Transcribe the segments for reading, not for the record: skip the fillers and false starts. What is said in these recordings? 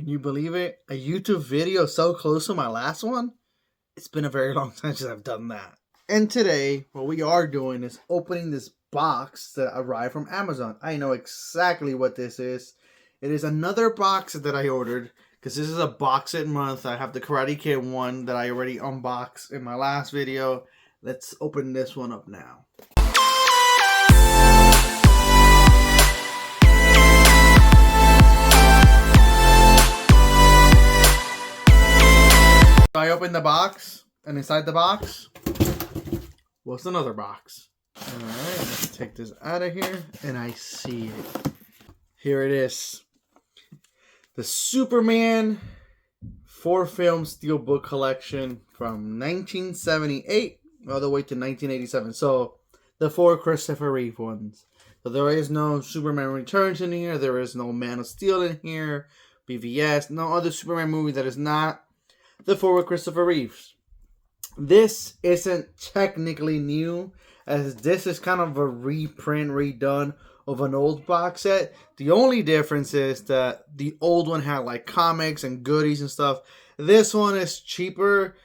Can you believe it? A YouTube video so close to my last one? It's been a very long time since I've done that. And today, what we are doing is opening this box that arrived from Amazon. I know exactly what this is. It is another box that I ordered because this is a box set month. I have the Karate Kid one that I already unboxed in my last video. Let's open this one up now. I opened the box, and inside the box was another box. Alright, let's take this out of here, and I see it. Here it is. The Superman 4-film Steelbook collection from 1978 all the way to 1987. So, the 4 Christopher Reeve ones. So, there is no Superman Returns in here. There is no Man of Steel in here. BVS. No other Superman movie that is not the 4 with Christopher Reeves. This isn't technically new, as this is kind of a reprint, redone of an old box set. The only difference is that the old one had like comics and goodies and stuff. This one is cheaper,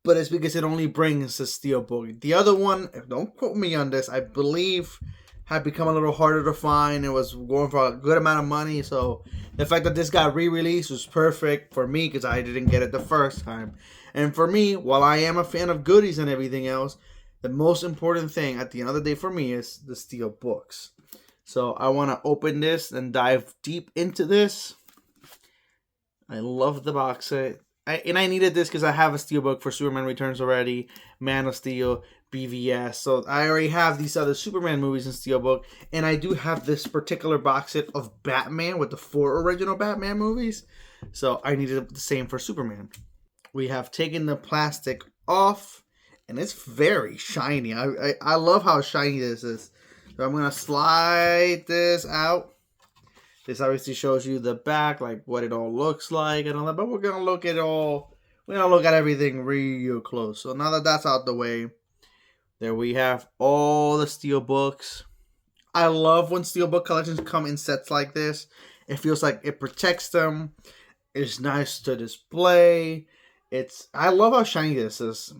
but it's because it only brings the Steelbook. The other one, don't quote me on this, I believe had become a little harder to find. It was going for a good amount of money, so the fact that this got re-released was perfect for me because I didn't get it the first time. And for me, while I am a fan of goodies and everything else, the most important thing at the end of the day for me is the Steelbooks. So I want to open this and dive deep into this. I love the box set. I needed this because I have a Steelbook for Superman Returns already, Man of Steel, BVS. So I already have these other Superman movies in Steelbook. And I do have this particular box set of Batman with the 4 original Batman movies. So I needed the same for Superman. We have taken the plastic off. And it's very shiny. I love how shiny this is. So I'm going to slide this out. This obviously shows you the back, like what it all looks like and all that. But we're going to look at everything real close. So now that that's out the way, there we have all the Steelbooks. I love when Steelbook collections come in sets like this. It feels like it protects them. It's nice to display. I love how shiny this is.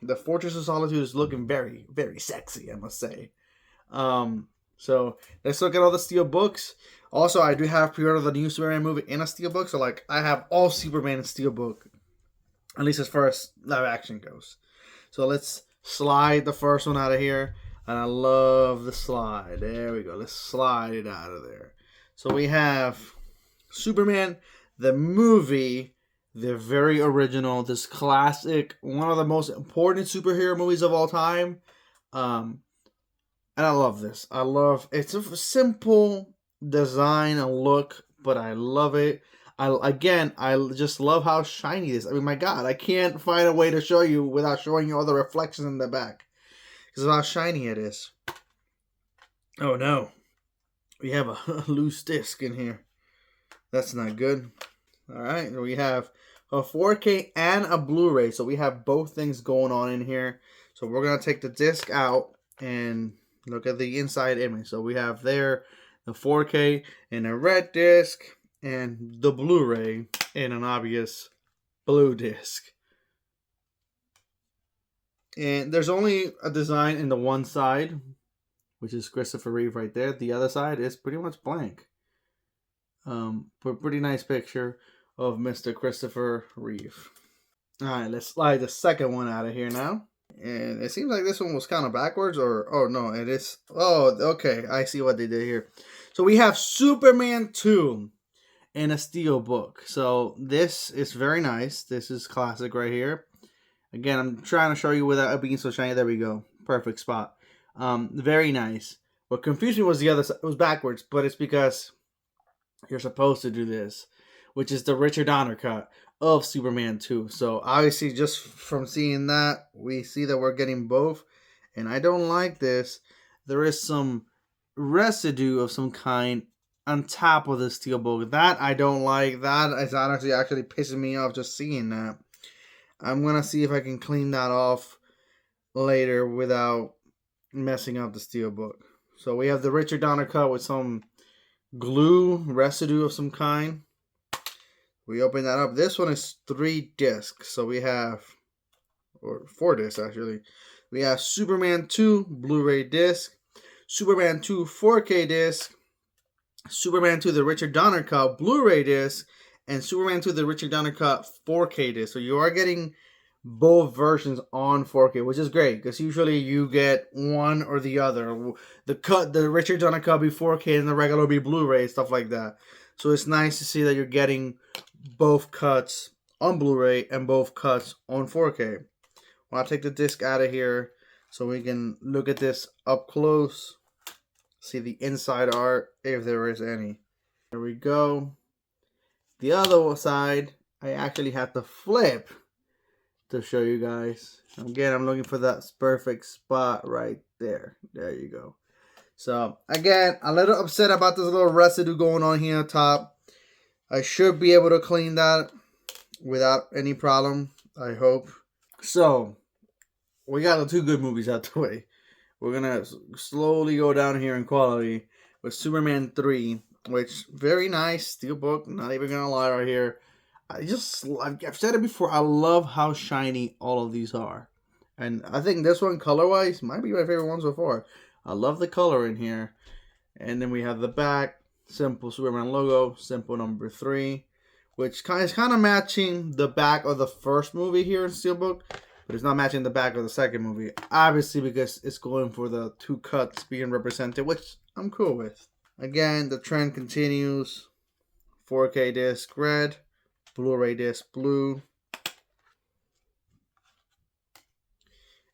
The Fortress of Solitude is looking very, very sexy, I must say. So let's look at all the Steelbooks. Also, I do have pre-ordered the new Superman movie in a Steelbook. So, like, I have all Superman in Steelbook. At least as far as live action goes. So, let's slide the first one out of here. And I love the slide. There we go. Let's slide it out of there. So, we have Superman, the movie, the very original, this classic, one of the most important superhero movies of all time. And I love this. It's a simple design and look, but I love it. I just love how shiny it is. I mean, my God, I can't find a way to show you without showing you all the reflections in the back because of how shiny it is. Oh no, we have a loose disc in here. That's not good. All right, we have a 4K and a Blu-ray, so we have both things going on in here. So we're gonna take the disc out and look at the inside image. So we have there the 4K in a red disc and the Blu-ray in an obvious blue disc. And there's only a design in the one side, which is Christopher Reeve right there. The other side is pretty much blank. Pretty nice picture of Mr. Christopher Reeve. Alright, let's slide the second one out of here now. And it seems like this one was kind of backwards, oh no, it is. Oh, okay, I see what they did here. So we have Superman 2 in a Steelbook. So this is very nice. This is classic right here. Again, I'm trying to show you without it being so shiny. There we go. Perfect spot. Very nice. What confused me was the other side. It was backwards, but it's because you're supposed to do this, which is the Richard Donner cut of Superman 2. So obviously just from seeing that, we see that we're getting both. And I don't like this. There is some residue of some kind on top of the Steelbook. That I don't like. That is honestly actually pissing me off just seeing that. I'm going to see if I can clean that off later without messing up the Steelbook. So we have the Richard Donner cut with some glue residue of some kind. We open that up. This one is 3 discs. So we have, or 4 discs actually. We have Superman 2 Blu-ray disc, Superman 2 4K disc, Superman 2 the Richard Donner Cut Blu-ray disc, and Superman 2 the Richard Donner Cut 4K disc. So you are getting both versions on 4K, which is great because usually you get one or the other. The Richard Donner Cut will be 4K and the regular will be Blu-ray, stuff like that. So it's nice to see that you're getting both cuts on Blu-ray and both cuts on 4K. Well, I'll take the disc out of here so we can look at this up close. See the inside art, if there is any. There we go. The other side, I actually have to flip to show you guys. Again, I'm looking for that perfect spot right there. There you go. So, again, a little upset about this little residue going on here on top. I should be able to clean that without any problem, I hope. So, we got the 2 good movies out the way. We're going to slowly go down here in quality with Superman 3, which, very nice. Steelbook, not even going to lie right here. I've said it before, I love how shiny all of these are. And I think this one, color-wise, might be my favorite one so far. I love the color in here. And then we have the back, simple Superman logo, simple number 3, which is kind of matching the back of the first movie here in Steelbook. But it's not matching the back of the second movie. Obviously, because it's going for the 2 cuts being represented, which I'm cool with. Again, the trend continues. 4K disc red, Blu-ray disc blue.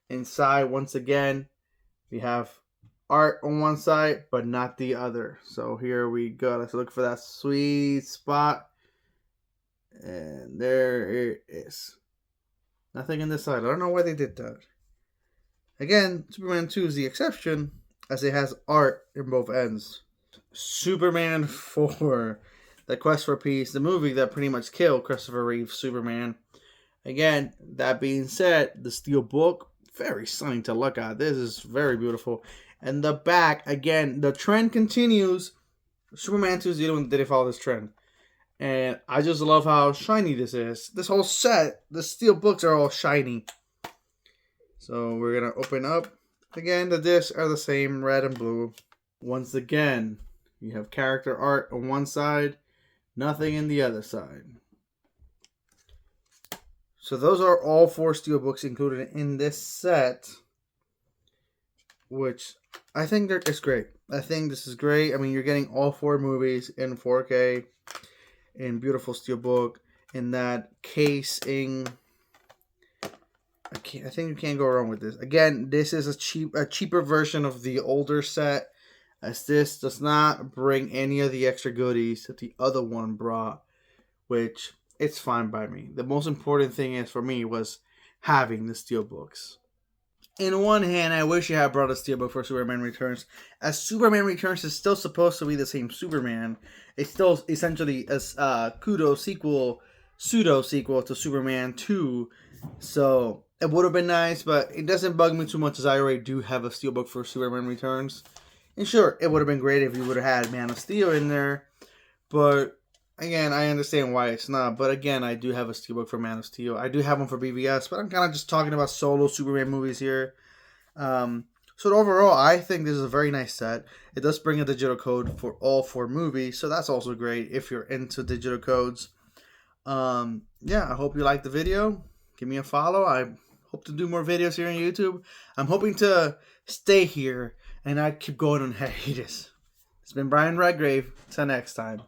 Inside, once again, we have art on one side, but not the other. So here we go. Let's look for that sweet spot. And there it is. Nothing in this side. I don't know why they did that. Again, Superman 2 is the exception, as it has art in both ends. Superman 4, The Quest for Peace, the movie that pretty much killed Christopher Reeve's Superman. Again, that being said, the Steelbook, very stunning to look at. This is very beautiful. And the back, again, the trend continues. Superman 2 is the only one that didn't follow this trend. And I just love how shiny this is. This whole set, the steel books are all shiny. So we're going to open up. Again, the discs are the same, red and blue. Once again, you have character art on one side, nothing in the other side. So those are all 4 steelbooks included in this set, which I think it's great. I think this is great. I mean, you're getting all 4 movies in 4K. In beautiful steelbook, in that casing. I think you can't go wrong with this. Again, this is a cheaper version of the older set, as this does not bring any of the extra goodies that the other one brought, which it's fine by me. The most important thing is for me was having the steelbooks. In one hand, I wish you had brought a steelbook for Superman Returns, as Superman Returns is still supposed to be the same Superman. It's still essentially a pseudo sequel to Superman 2, so it would have been nice, but it doesn't bug me too much as I already do have a steelbook for Superman Returns. And sure, it would have been great if you would have had Man of Steel in there, but again, I understand why it's not. But again, I do have a steelbook for Man of Steel. I do have one for BVS, but I'm kind of just talking about solo Superman movies here. So overall, I think this is a very nice set. It does bring a digital code for all 4 movies, so that's also great if you're into digital codes. Yeah, I hope you liked the video. Give me a follow. I hope to do more videos here on YouTube. I'm hoping to stay here and not keep going on hiatus. It's been Brian Redgrave. Till next time.